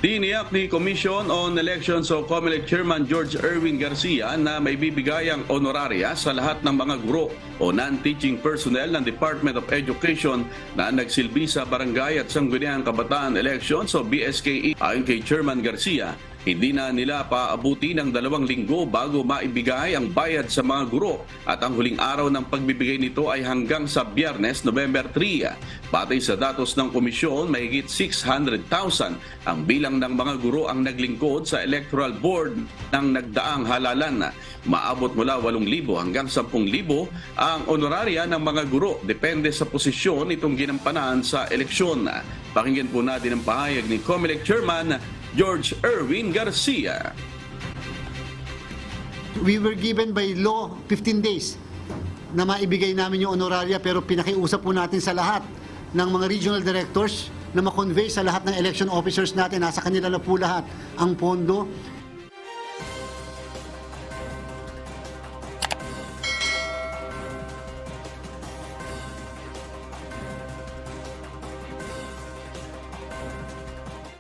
Tiniyak ni Commission on Elections o COMELEC Chairman George Erwin Garcia na may bibigay ang honoraria sa lahat ng mga guro o non-teaching personnel ng Department of Education na nagsilbi sa Barangay at Sangguniang Kabataan Elections o BSKE. Ayon kay Chairman Garcia, hindi na nila paabuti ng 2 linggo bago maibigay ang bayad sa mga guro at ang huling araw ng pagbibigay nito ay hanggang sa Biyernes, November 3. Batay sa datos ng komisyon, mahigit 600,000 ang bilang ng mga guro ang naglingkod sa Electoral Board ng nagdaang halalan. Maabot mula 8,000 hanggang 10,000 ang honoraria ng mga guro. Depende sa posisyon itong ginampanan sa eleksyon. Pakinggan po natin ang pahayag ni COMELEC Chairman George Erwin Garcia. We were given by law 15 days na maibigay namin yung honoraria, pero pinakiusap po natin sa lahat ng mga regional directors na ma-convey sa lahat ng election officers natin, nasa kanila na po lahat ang pondo.